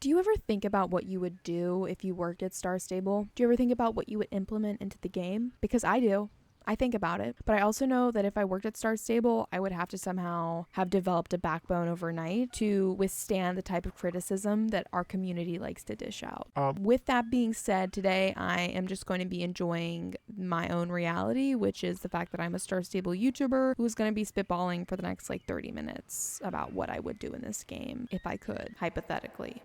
Do you ever think about what you would do if you worked at Star Stable? Do you ever think about what you would implement into the game? Because I do. I think about it, but I also know that if I worked at Star Stable, I would have to somehow have developed a backbone overnight to withstand the type of criticism that our community likes to dish out. With that being said, today I am just going to be enjoying my own reality, which is the fact that I'm a Star Stable YouTuber who's going to be spitballing for the next like 30 minutes about what I would do in this game if I could, hypothetically.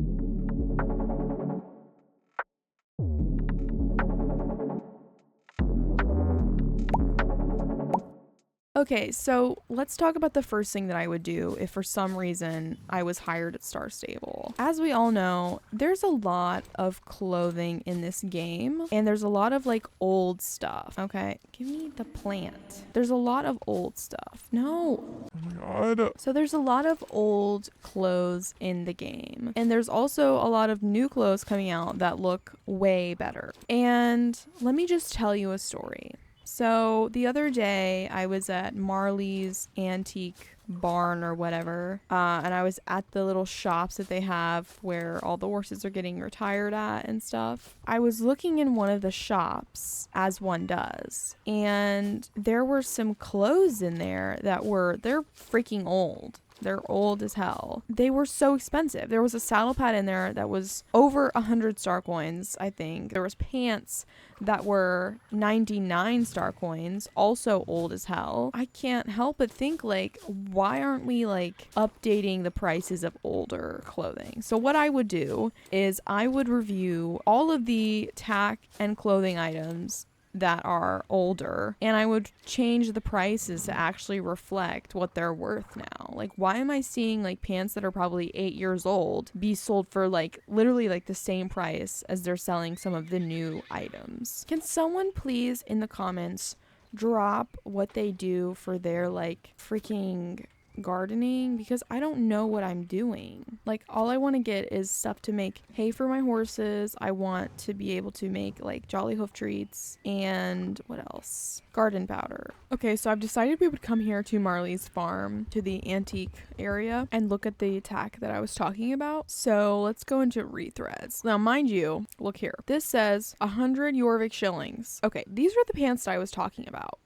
Okay, so let's talk about the first thing that I would do if for some reason I was hired at Star Stable. As we all know, there's a lot of clothing in this game, and there's a lot of like old stuff. Okay, give me the plant. There's a lot of old stuff. No. Oh my god. So there's a lot of old clothes in the game, and there's also a lot of new clothes coming out that look way better. And let me just tell you a story. So the other day I was at Marley's antique barn or whatever, and I was at the little shops that they have where all the horses are getting retired at and stuff. I was looking in one of the shops, as one does, and there were some clothes in there that they're freaking old. They're old as hell. They were so expensive. There was a saddle pad in there that was over 100 star coins, I think. There was pants that were 99 star coins, also old as hell. I can't help but think, like, why aren't we, like, updating the prices of older clothing? So what I would do is I would review all of the tack and clothing items that are older, and I would change the prices to actually reflect what they're worth now. Like, why am I seeing like pants that are probably 8 years old be sold for like literally like the same price as they're selling some of the new items? Can someone please in the comments drop what they do for their like freaking gardening, because I don't know what I'm doing. Like, all I want to get is stuff to make hay for my horses. I want to be able to make like jolly hoof treats and what else? Garden powder. Okay, so I've decided we would come here to Marley's farm, to the antique area, and look at the tack that I was talking about. So let's go into rethreads. Now, mind you, look here. This says 100 Jorvik shillings. Okay, these are the pants that I was talking about.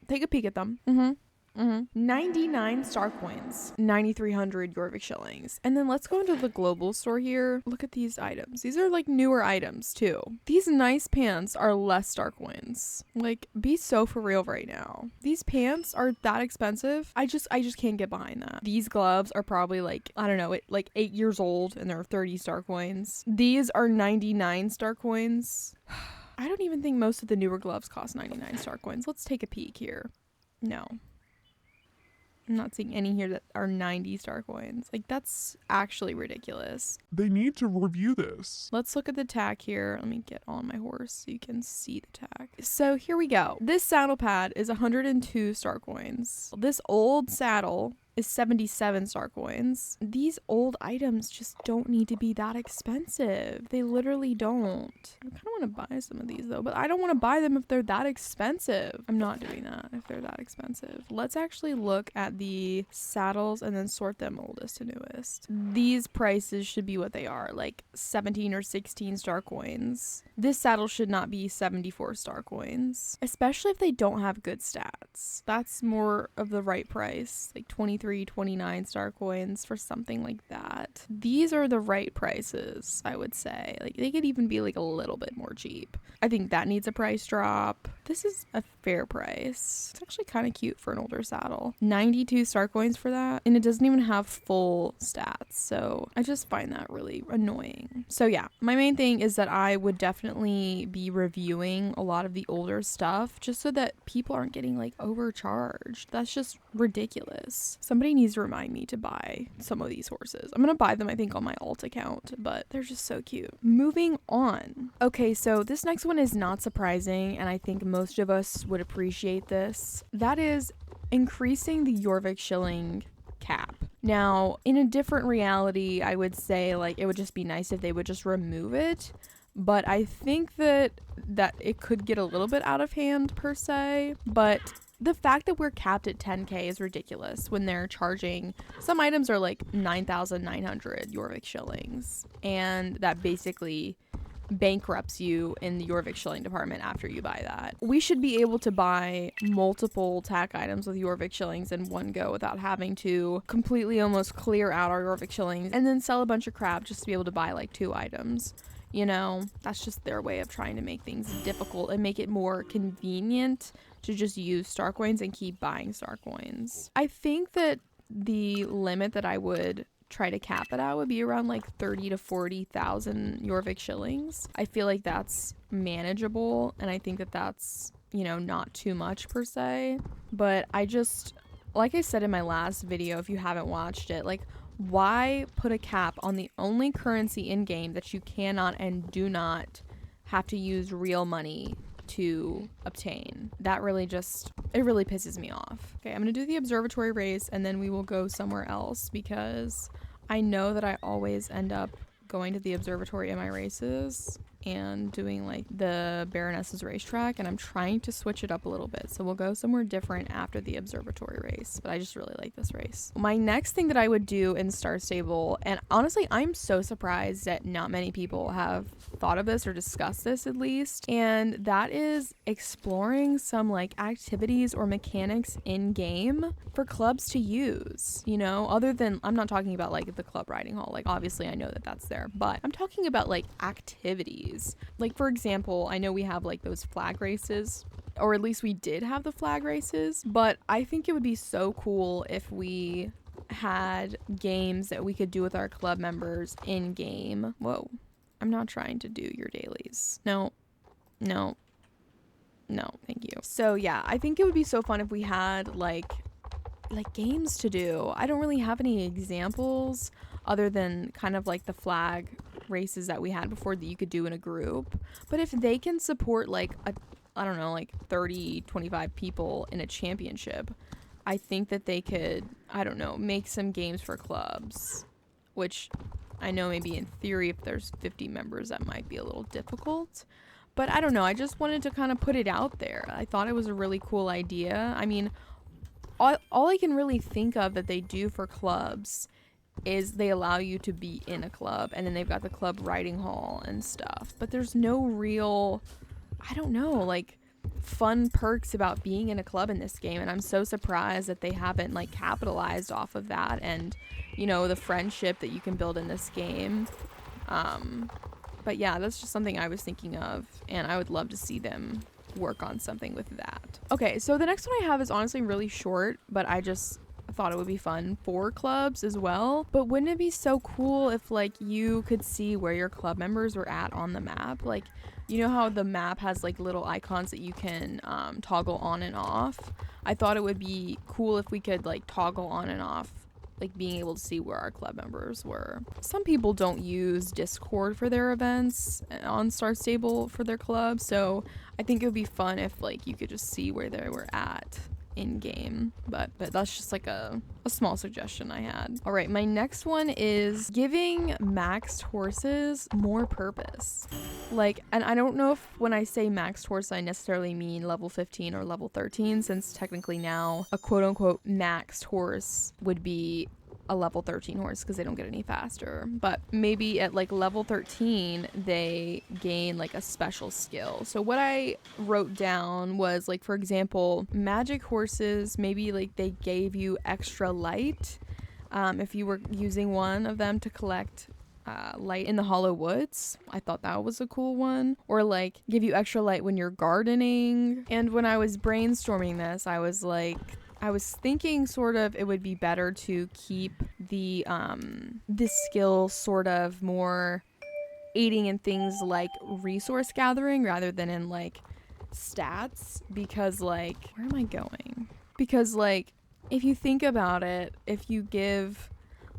Take a peek at them. 99 star coins, 9,300 Jorvik shillings. And then let's go into the global store here. Look at these items. These are like newer items too. These nice pants are less star coins. Like, be so for real right now. These pants are that expensive. I just can't get behind that. These gloves are probably like, I don't know, like 8 years old, and they're 30 star coins. These are 99 star coins. I don't even think most of the newer gloves cost 99 star coins. Let's take a peek here. No. I'm not seeing any here that are 90 star coins. Like, that's actually ridiculous. They need to review this. Let's look at the tack here. Let me get on my horse so you can see the tack. So here we go. This saddle pad is 102 star coins. This old saddle is 77 star coins. These old items just don't need to be that expensive. They literally don't. I kind of want to buy some of these though, but I don't want to buy them if they're that expensive. I'm not doing that if they're that expensive. Let's actually look at the saddles and then sort them oldest to newest. These prices should be what they are, like 17 or 16 star coins. This saddle should not be 74 star coins, especially if they don't have good stats. That's more of the right price, like 23, 29 star coins for something like that. These are the right prices, I would say. Like, they could even be like a little bit more cheap. I think that needs a price drop. This is a fair price. It's actually kind of cute for an older saddle. 92 star coins for that, and it doesn't even have full stats, so I just find that really annoying. So yeah, my main thing is that I would definitely be reviewing a lot of the older stuff just so that people aren't getting like overcharged. That's just ridiculous. Somebody needs to remind me to buy some of these horses. I'm gonna buy them, I think, on my alt account, but they're just so cute. Moving on. Okay, so this next one is not surprising, and I think most of us would appreciate this. That is increasing the Jorvik shilling cap. Now, in a different reality, I would say like it would just be nice if they would just remove it, but I think that it could get a little bit out of hand per se. But the fact that we're capped at 10K is ridiculous when they're charging, some items are like 9,900 𝐕𝐝𝐽 shillings, and that basically bankrupts you in the 𝐕𝐝𝐽 shilling department after you buy that. We should be able to buy multiple tack items with 𝐕𝐝𝐽 shillings in one go without having to completely almost clear out our 𝐕𝐝𝐽 shillings and then sell a bunch of crap just to be able to buy like 2 items. You know, that's just their way of trying to make things difficult and make it more convenient to just use star coins and keep buying star coins. I think that the limit that I would try to cap it out would be around like 30 to 40,000 𝐕𝐝𝐽 shillings. I feel like that's manageable, and I think that that's, you know, not too much per se. But I just, like I said in my last video, if you haven't watched it, like, why put a cap on the only currency in game that you cannot and do not have to use real money to obtain? That really just, it really pisses me off. Okay, I'm gonna do the observatory race and then we will go somewhere else, because I know that I always end up going to the observatory in my races and doing like the Baroness's racetrack, and I'm trying to switch it up a little bit, so we'll go somewhere different after the observatory race. But I just really like this race. My next thing that I would do in Star Stable, and honestly I'm so surprised that not many people have thought of this or discussed this at least, and that is exploring some like activities or mechanics in game for clubs to use, you know, other than, I'm not talking about like the club riding hall, like obviously I know that that's there, but I'm talking about like activities. Like, for example, I know we have like those flag races, or at least we did have the flag races, but I think it would be so cool if we had games that we could do with our club members in game. Whoa, I'm not trying to do your dailies. No, thank you. So yeah, I think it would be so fun if we had like games to do. I don't really have any examples other than kind of like the flag races that we had before that you could do in a group. But if they can support like I don't know, like 30, 25 people in a championship, I think that they could, I don't know, make some games for clubs, which I know maybe in theory if there's 50 members that might be a little difficult. But I don't know, I just wanted to kind of put it out there. I thought it was a really cool idea. I mean, all I can really think of that they do for clubs is they allow you to be in a club, and then they've got the club riding hall and stuff. But there's no real, I don't know, like fun perks about being in a club in this game, and I'm so surprised that they haven't like capitalized off of that, and you know, the friendship that you can build in this game. But yeah, that's just something I was thinking of, and I would love to see them work on something with that. Okay, so the next one I have is honestly really short, but I just thought it would be fun for clubs as well. But wouldn't it be so cool if like you could see where your club members were at on the map? Like, you know how the map has like little icons that you can toggle on and off? I thought it would be cool if we could like toggle on and off, like being able to see where our club members were. Some people don't use Discord for their events on Star Stable for their club, so I think it would be fun if like you could just see where they were at in game. But that's just like a small suggestion I had. All right, my next one is giving maxed horses more purpose. Like, and I don't know if when I say maxed horse I necessarily mean level 15 or level 13, since technically now a quote-unquote maxed horse would be a level 13 horse because they don't get any faster. But maybe at like level 13 they gain like a special skill. So what I wrote down was like, for example, magic horses, maybe like they gave you extra light if you were using one of them to collect light in the hollow woods. I thought that was a cool one. Or like give you extra light when you're gardening. And when I was brainstorming this, I was thinking sort of it would be better to keep the this skill sort of more aiding in things like resource gathering rather than in like stats, because like, where am I going? Because like, if you think about it, if you give,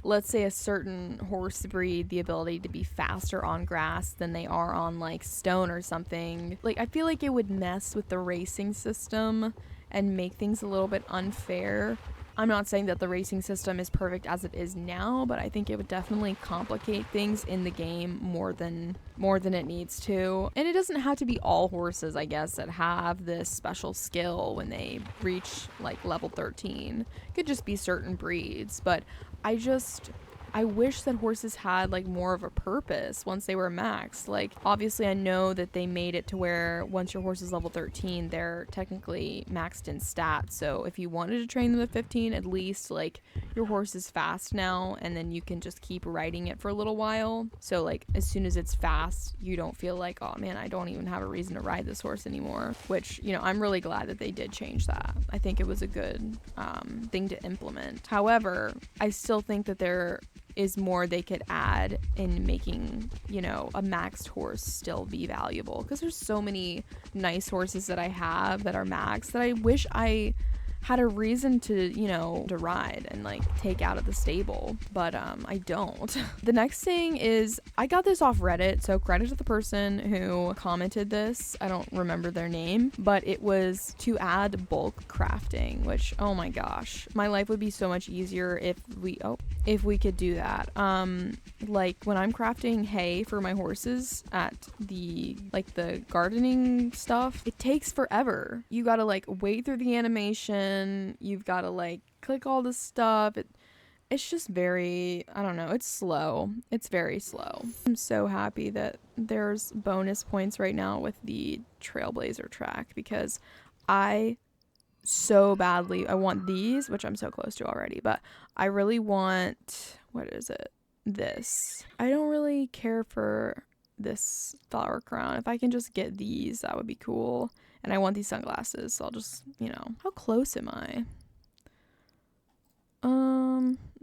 let's say, a certain horse breed the ability to be faster on grass than they are on like stone or something, like I feel like it would mess with the racing system and make things a little bit unfair. I'm not saying that the racing system is perfect as it is now, but I think it would definitely complicate things in the game more than it needs to. And it doesn't have to be all horses, I guess, that have this special skill when they reach like level 13. It could just be certain breeds, but I wish that horses had like more of a purpose once they were maxed. Like, obviously I know that they made it to where once your horse is level 13, they're technically maxed in stats. So if you wanted to train them at 15, at least like your horse is fast now, and then you can just keep riding it for a little while. So like as soon as it's fast, you don't feel like, oh man, I don't even have a reason to ride this horse anymore. Which, you know, I'm really glad that they did change that. I think it was a good thing to implement. However, I still think that there is more they could add in making, you know, a maxed horse still be valuable, because there's so many nice horses that I have that are maxed that I wish I had a reason to, you know, to ride and like take out of the stable, but I don't. The next thing is, I got this off Reddit, so credit to the person who commented this. I don't remember their name, but it was to add bulk crafting, which, oh my gosh, my life would be so much easier if we could do that. Like when I'm crafting hay for my horses at the gardening stuff, it takes forever. You gotta like wait through the animation, you've gotta like click all this stuff. It's just very, I don't know, it's slow. It's very slow. I'm so happy that there's bonus points right now with the Trailblazer track, because I want these, which I'm so close to already, but I really want, what is it? This. I don't really care for this flower crown. If I can just get these, that would be cool. And I want these sunglasses, so I'll just, you know. How close am I?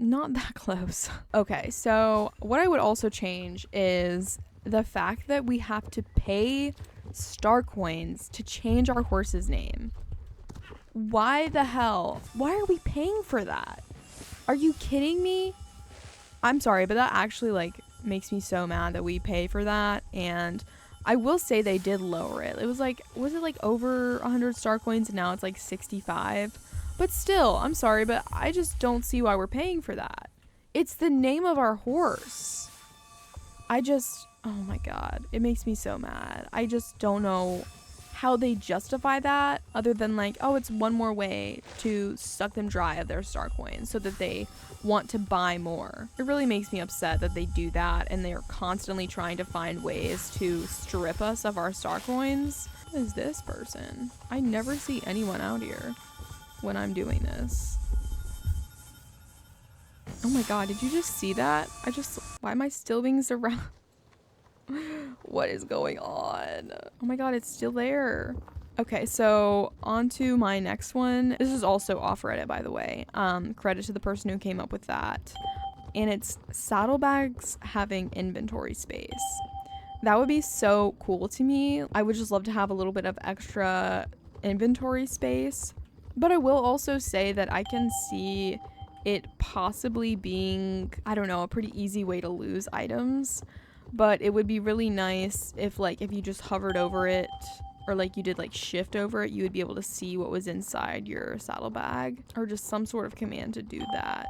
Not that close. Okay, so what I would also change is the fact that we have to pay star coins to change our horse's name. Why the hell? Why are we paying for that? Are you kidding me? I'm sorry, but that actually like makes me so mad that we pay for that. And I will say they did lower it. It was like, was it like over 100 star coins and now it's like 65? But still, I'm sorry, but I just don't see why we're paying for that. It's the name of our horse. Oh my god, it makes me so mad. I just don't know how they justify that, other than like, oh, it's one more way to suck them dry of their star coins so that they want to buy more. It really makes me upset that they do that, and they're constantly trying to find ways to strip us of our star coins. What is this person? I never see anyone out here when I'm doing this. Oh my god, did you just see that? Why am I still being surrounded? What is going on? Oh my god, it's still there. Okay, so on to my next one. This is also off Reddit, by the way. Credit to the person who came up with that. And it's saddlebags having inventory space. That would be so cool to me. I would just love to have a little bit of extra inventory space. But I will also say that I can see it possibly being, I don't know, a pretty easy way to lose items. But it would be really nice if you just hovered over it, or like you did like shift over it, you would be able to see what was inside your saddlebag, or just some sort of command to do that.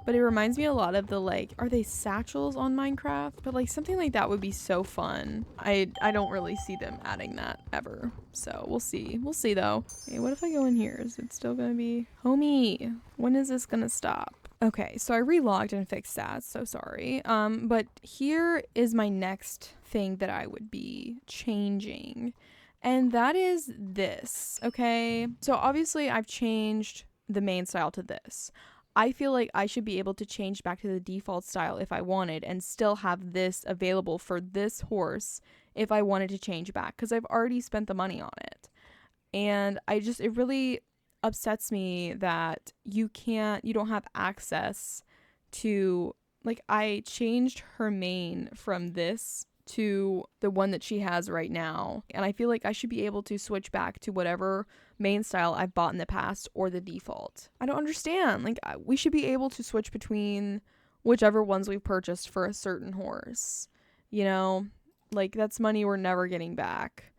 But it reminds me a lot of the, like, are they satchels on Minecraft? But like something like that would be so fun. I don't really see them adding that ever. So we'll see. We'll see though. Okay, what if I go in here? Is it still gonna be? Homie, when is this gonna stop? Okay, so I relogged and fixed that, so sorry. But here is my next thing that I would be changing. And that is this, okay? So obviously I've changed the main style to this. I feel like I should be able to change back to the default style if I wanted, and still have this available for this horse if I wanted to change back, because I've already spent the money on it. And it really upsets me that you don't have access to, like, I changed her mane from this to the one that she has right now, and I feel like I should be able to switch back to whatever main style I've bought in the past or the default. I don't understand. Like, we should be able to switch between whichever ones we've purchased for a certain horse, you know? Like, that's money we're never getting back.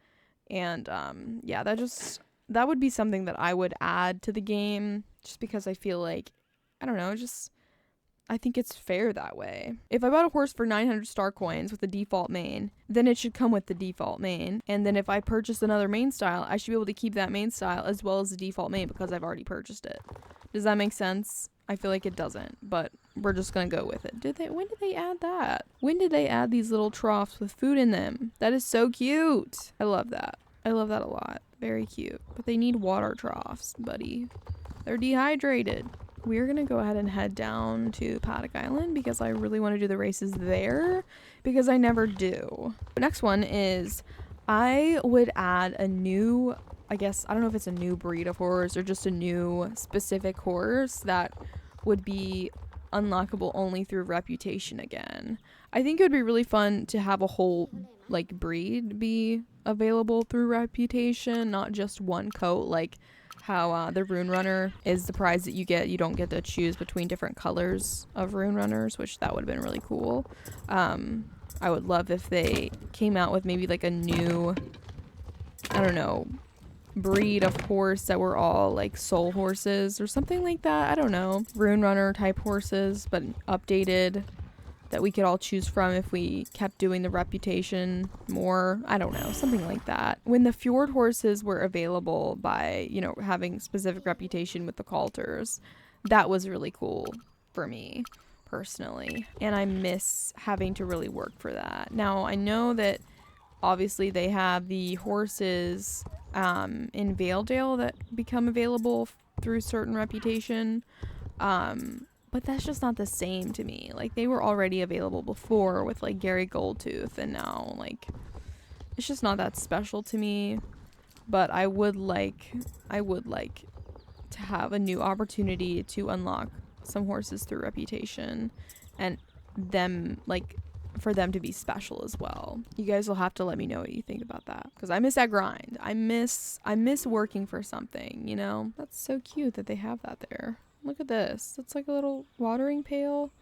And yeah, that just that would be something that I would add to the game, just because I feel like, I don't know, just I think it's fair that way. If I bought a horse for 900 star coins with the default main, then it should come with the default main. And then if I purchase another main style, I should be able to keep that main style as well as the default main because I've already purchased it. Does that make sense? I feel like it doesn't, but we're just gonna go with it. When did they add that? When did they add these little troughs with food in them? That is so cute. I love that. I love that a lot. Very cute. But they need water troughs, buddy. They're dehydrated. We're going to go ahead and head down to Paddock Island because I really want to do the races there because I never do. The next one is I would add a new, I guess, I don't know if it's a new breed of horse or just a new specific horse that would be unlockable only through reputation again. I think it would be really fun to have a whole like breed be available through reputation, not just one coat like how the Rune Runner is the prize that you get. You don't get to choose between different colors of Rune Runners, which that would have been really cool. I would love if they came out with maybe like a new, I don't know, breed of horse that were all like soul horses or something like that. I don't know. Rune Runner type horses, but updated, that we could all choose from if we kept doing the reputation more. I don't know, something like that. When the fjord horses were available by, you know, having specific reputation with the Coulters, that was really cool for me personally. And I miss having to really work for that. Now, I know that obviously they have the horses in Valedale that become available through certain reputation. But that's just not the same to me. Like, they were already available before with, like, Gary Goldtooth, and now, like, it's just not that special to me. But I would like to have a new opportunity to unlock some horses through reputation, and them, like, for them to be special as well. You guys will have to let me know what you think about that, because I miss that grind. I miss working for something, you know? That's so cute that they have that there. Look at this. It's like a little watering pail,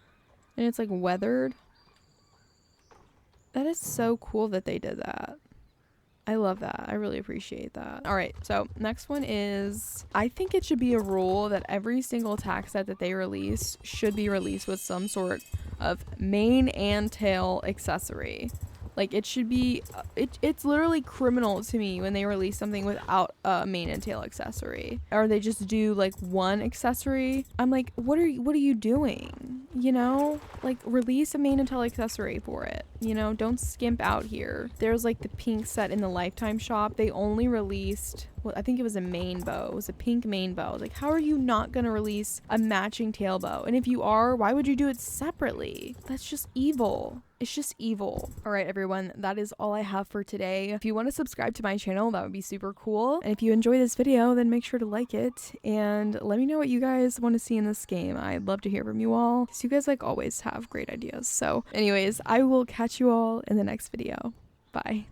and it's like weathered. That is so cool that they did that. I love that. I really appreciate that. All right, so next one is, I think it should be a rule that every single attack set that they release should be released with some sort of mane and tail accessory. Like, it should be, it's literally criminal to me when they release something without a mane and tail accessory. Or they just do, like, one accessory. I'm like, what are you doing? You know? Like, release a mane and tail accessory for it. You know? Don't skimp out here. There's, like, the pink set in the Lifetime shop. They only released, well, I think it was a main bow. It was a pink main bow. Like, how are you not gonna release a matching tail bow? And if you are, why would you do it separately? That's just evil. It's just evil. All right, everyone, that is all I have for today. If you want to subscribe to my channel, that would be super cool. And if you enjoy this video, then make sure to like it and let me know what you guys want to see in this game. I'd love to hear from you all, because you guys, like, always have great ideas. So anyways, I will catch you all in the next video. Bye.